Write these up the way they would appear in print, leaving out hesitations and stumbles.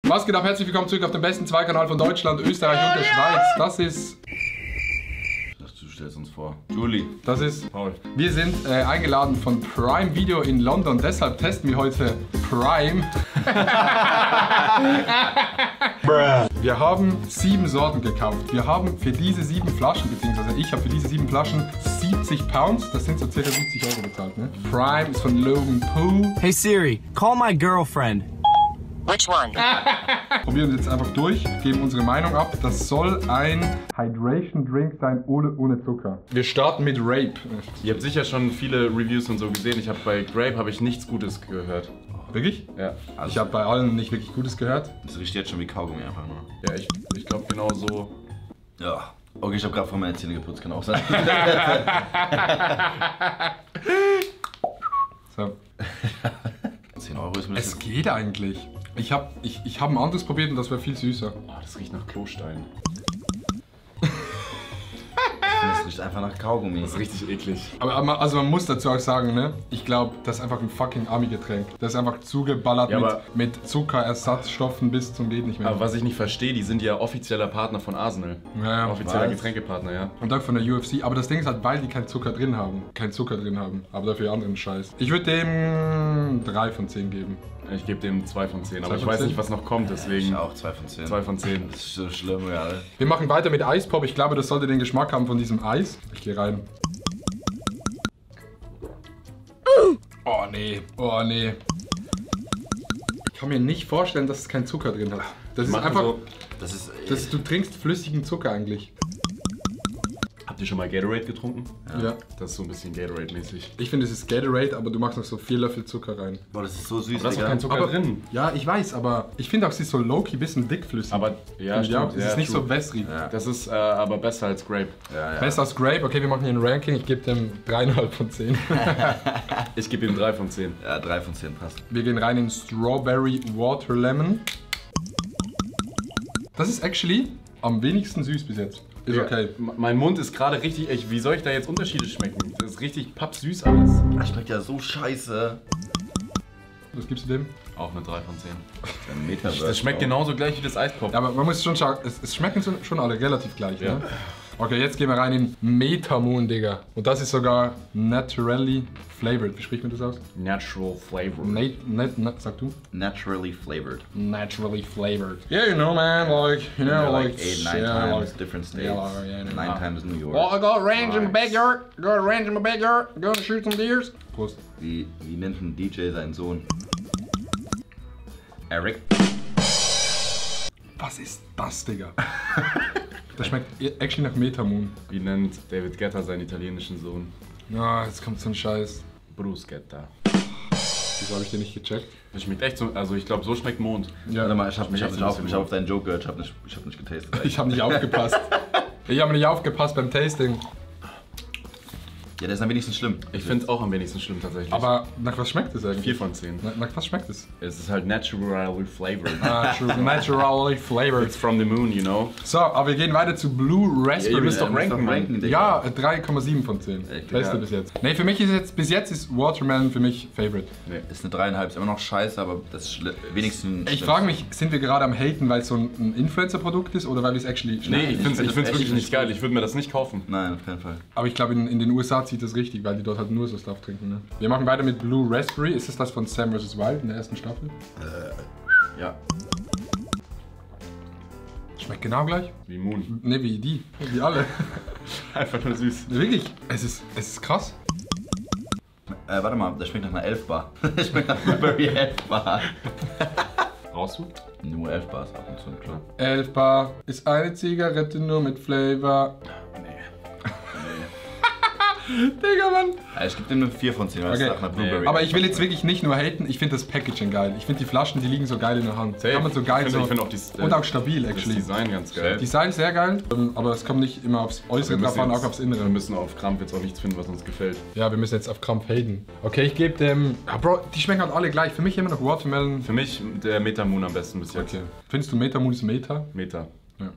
Was geht ab? Herzlich willkommen zurück auf dem besten Zweikanal von Deutschland, Österreich und der Schweiz. Das ist... Du stellst uns vor. Julie. Das ist... Paul. Wir sind eingeladen von Prime Video in London, deshalb testen wir heute Prime. Wir haben 7 Sorten gekauft. Wir haben für diese 7 Flaschen, beziehungsweise ich habe für diese 7 Flaschen 70 Pounds, das sind so ca. 70 € bezahlt, ne? Prime ist von Logan Poo. Hey Siri, call my girlfriend. Which one? Probieren jetzt einfach durch, geben unsere Meinung ab. Das soll ein Hydration Drink sein, ohne Zucker. Wir starten mit Rape. Ihr habt sicher schon viele Reviews und so gesehen. Ich habe bei Grape nichts Gutes gehört. Wirklich? Ja. Also ich habe bei allen nicht wirklich Gutes gehört. Das riecht jetzt schon wie Kaugummi einfach nur. Ja, ich glaube genau so. Ja. Okay, ich habe gerade vor meine Zähne geputzt, kann auch sein. So. 10 € ist mir das. Es geht eigentlich. Ich hab ein anderes probiert und das wäre viel süßer. Oh, das riecht nach Klostein. Das riecht einfach nach Kaugummi. Das ist richtig eklig. Aber also man muss dazu auch sagen, ne? Ich glaube, das ist einfach ein fucking Army-Getränk. Das ist einfach zugeballert Ja, mit Zuckerersatzstoffen bis zum geht nicht mehr. Aber was ich nicht verstehe, die sind ja offizieller Partner von Arsenal. Ja, Offizieller was? Getränkepartner, ja. Und auch von der UFC. Aber das Ding ist halt, weil die keinen Zucker drin haben. Aber dafür anderen Scheiß. Ich würde dem 3 von 10 geben. Ich gebe dem 2 von 10, aber 2 ich von weiß 10? nicht, was noch kommt, deswegen. Ich auch 2 von 10. 2 von 10. Das ist so schlimm, ja. Wir machen weiter mit Eispop. Ich glaube, das sollte den Geschmack haben von diesem Eis. Ich gehe rein. Oh nee, oh nee. Ich kann mir nicht vorstellen, dass es keinen Zucker drin hat. Das ist einfach, So, Das ist. du trinkst flüssigen Zucker eigentlich. habt ihr schon mal Gatorade getrunken? Ja. Das ist so ein bisschen Gatorade-mäßig. Ich finde, es ist Gatorade, aber du machst noch so 4 Löffel Zucker rein. Boah, das ist so süß, Da ist doch Digga. kein Zucker Aber drin. Ja, ich weiß, aber ich finde auch, sie ist so low-key bisschen dickflüssig. Aber ja, Finde ich auch. stimmt. Es ist nicht true. so wässrig. Ja. Das ist aber besser als Grape. Ja, ja. Besser als Grape. Okay, wir machen hier ein Ranking. Ich gebe dem 3,5 von 10. Ich gebe ihm 3 von 10. Ja, 3 von 10 passt. Wir gehen rein in Strawberry Water Lemon. Das ist actually am wenigsten süß bis jetzt. Ist okay. Mein Mund ist gerade richtig echt. Wie soll ich da jetzt Unterschiede schmecken? Das ist richtig pappsüß alles. Das schmeckt ja so scheiße. Was gibst du dem? Auch eine 3 von 10. Ein Metaverse. Das schmeckt genauso gleich wie das Eispop. Ja, aber man muss schon schauen, es schmecken schon alle relativ gleich, Ja. ne? Okay, jetzt gehen wir rein in Metamoon, Digga. Und das ist sogar naturally flavored. Wie spricht man das aus? Natural flavor. Sag du? Naturally flavored. Naturally flavored. Yeah, you know, man, like, you know, like... 8, 9 yeah, times, like- different states. Yeah, yeah, 9 times New York. Well, I got a range in my Nice. backyard. Gonna shoot some deers. Prost. Wie nennt ein DJ seinen Sohn? Eric? Was ist das, Digga? Das schmeckt actually nach Metamoon. Wie nennt David Guetta seinen italienischen Sohn? Ja, jetzt kommt so ein Scheiß. Bruce Guetta. Wieso habe ich den nicht gecheckt? Das schmeckt echt so, also ich glaube, so schmeckt Mond. Ja, Warte mal, ich hab jetzt ein bisschen auf deinen Joke gehört, ich hab nicht getastet. ich habe nicht aufgepasst. Ich habe nicht aufgepasst beim Tasting. Ja, der ist am wenigsten schlimm. Ich finde es auch am wenigsten schlimm tatsächlich. Aber nach was schmeckt es eigentlich? 4 von 10. Nach was schmeckt es? Es ist halt naturally flavored. Naturally flavored. It's from the moon, you know. So, aber wir gehen weiter zu Blue Raspberry. ihr müsst doch muss ranken, Mann. Digga. Ja, 3,7 von 10. Echt? Beste Ja. bis jetzt. Nee, für mich ist jetzt, bis jetzt ist Watermelon für mich Favorite. Ist eine 3,5, ist immer noch scheiße, aber das ist wenigstens. Ich frage mich, sind wir gerade am Haten, weil es so ein Influencer-Produkt ist oder weil wir es actually Nee, ich ich finde es find das wirklich echt nicht geil. gut. Ich würde mir das nicht kaufen. Nein, auf keinen Fall. Aber ich glaube, in den USA zieht das richtig, weil die dort halt nur so Stuff trinken. Ne? Wir machen weiter mit Blue Raspberry. Ist es das von Sam vs. Wild in der ersten Staffel? Ja, Schmeckt genau gleich? wie Moon. Ne, wie die. Wie alle. Einfach nur süß. Wirklich. Es ist krass. Warte mal, das schmeckt nach einer 11 Bar. Das schmeckt nach Blueberry 11 Bar. Brauchst du? Nur 11 Bars ab und zu, klar. 11 Bar ist eine Zigarette nur mit Flavor. Digga, Mann. Ich gebe dem eine 4 von 10, weil es Okay. nach einer Blueberry. Aber ich will jetzt wirklich nicht nur haten, ich finde das Packaging geil. Ich finde die Flaschen, die liegen so geil in der Hand. Safe. Kann man so geil Ich so. find auch und auch stabil, das actually. Design ganz geil. Design sehr geil, aber es kommt nicht immer aufs Äußere drauf an, auch aufs Wir Innere. müssen auf Krampf jetzt auch nichts finden, was uns gefällt. Ja, wir müssen jetzt auf Krampf haten. Okay, ich gebe dem... Ja, Bro, die schmecken halt alle gleich. Für mich immer noch Watermelon. Für mich der Meta-Moon am besten bis jetzt. Okay. Findest du Metamoon ist Meta? Meta. Ja.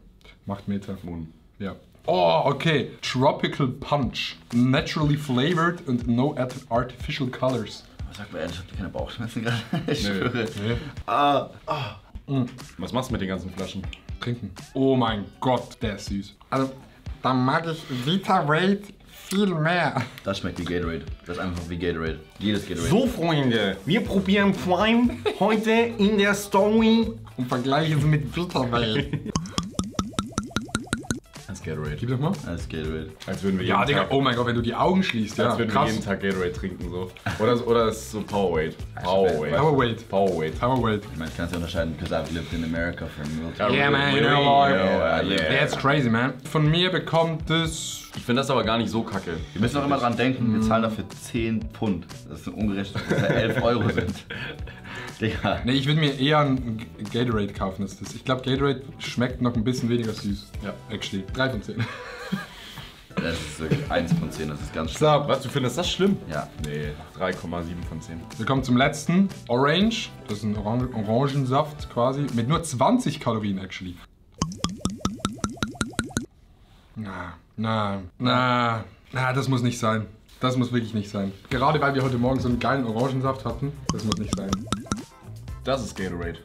Macht Meta. Moon. Ja. Oh, okay. Tropical Punch. Naturally flavored and no artificial colors. Sag mal ehrlich, ich hab keine Bauchschmerzen gerade. Ich schwöre. Nee. Was machst du mit den ganzen Flaschen? Trinken. Oh mein Gott, der ist süß. Also, da mag ich Vita-Wade viel mehr. Das schmeckt wie Gatorade. Das ist einfach wie Gatorade. Jedes Gatorade. So, Freunde, wir probieren Prime heute in der Story. Und vergleichen es mit Vita-Wade. Das ist Gatorade. Gib doch mal. Das ist Gatorade. Als würden wir Ja, jeden Digga, Tag, oh mein Gott, wenn du die Augen schließt, ja. als würden wir Krass. jeden Tag Gatorade trinken. So. Oder es ist so Powerade. Powerade. Powerade. Powerade. Powerade. Ich meine, ich kann es ja unterscheiden, because I've lived in America for military. Yeah, man, you Really? know what? Yeah, yeah. That's crazy, man. Von mir bekommt es... Ich finde das aber gar nicht so kacke. Wir müssen auch immer dran denken, wir zahlen dafür 10 Pfund. Das sind ungerechnet, dass 11 Euro sind. Digga. Nee, ich würde mir eher ein Gatorade kaufen als das. Ich glaube, Gatorade schmeckt noch ein bisschen weniger süß. Ja, actually. 3 von 10. Das ist wirklich 1 von 10, das ist ganz schlimm. So, Was, du findest das schlimm? Ja. Nee, 3,7 von 10. wir kommen zum letzten. Orange. Das ist ein Orangensaft quasi. Mit nur 20 Kalorien, actually. Na, das muss nicht sein. Das muss wirklich nicht sein. Gerade weil wir heute Morgen so einen geilen Orangensaft hatten, das muss nicht sein. Das ist Gatorade.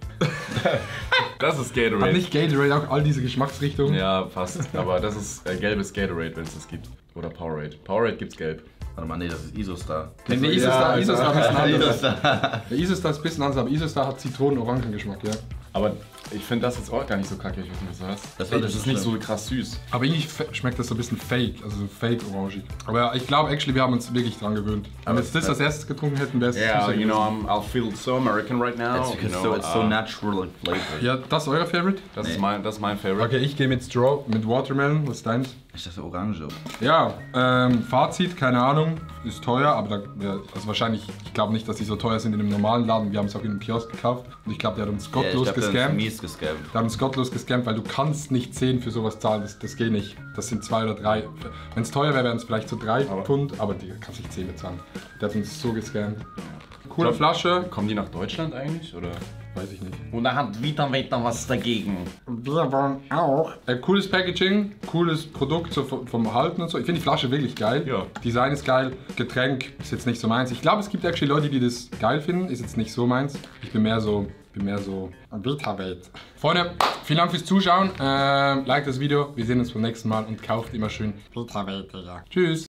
Das ist Hat Gatorade. nicht Gatorade auch all diese Geschmacksrichtungen? Ja, fast. Aber das ist gelbes Gatorade, wenn es das gibt. Oder Powerade. Powerade gibt's gelb. Warte mal, nee, das ist Isostar. Nee, Isostar ist ein bisschen anders. Isostar. Der Isostar ist ein bisschen anders, aber Isostar hat Zitronen-Orangengeschmack, ja. Aber ich finde das jetzt auch gar nicht so kacke, ich weiß nicht, was du hast. Das war Das nicht ist nicht so schlimm. krass süß. Aber irgendwie schmeckt das so ein bisschen fake, also so fake-orangig. Aber ich glaube, actually, wir haben uns wirklich dran gewöhnt. Wenn wir jetzt das als erstes getrunken hätten, wäre es Yeah, süßer you know, gewesen. I feel so American right now. It's because it's so natural and flavored. Ja, das ist euer Favorite? Das ist mein Favorite. Okay, ich gehe mit Straw, mit Watermelon. Was ist deins? Ich dachte Orange. Ja, Fazit, keine Ahnung, ist teuer, aber also wahrscheinlich, ich glaube nicht, dass die so teuer sind in einem normalen Laden. Wir haben es auch in einem Kiosk gekauft und ich glaube, der hat uns gottlos gescammt. mies gescammt. Der hat uns gottlos gescammt, weil du kannst nicht 10 für sowas zahlen, das geht nicht. Das sind 2 oder 3. Wenn es teuer wäre, wären es vielleicht so 3 Pfund, aber die kannst nicht 10 bezahlen. Der hat uns so gescammt. Coole Flasche, Kommen die nach Deutschland eigentlich? Oder? weiß ich nicht. Und da hat Vita was dagegen. Wir wollen auch. Cooles Packaging, cooles Produkt so vom Halten und so. Ich finde die Flasche wirklich geil. Ja. Design ist geil. Getränk ist jetzt nicht so meins. Ich glaube, es gibt actually Leute, die das geil finden. Ist jetzt nicht so meins. Ich bin mehr so Vita-Wade. Freunde, vielen Dank fürs Zuschauen. Like das Video. Wir sehen uns beim nächsten Mal und kauft immer schön Vita-Wade. Tschüss.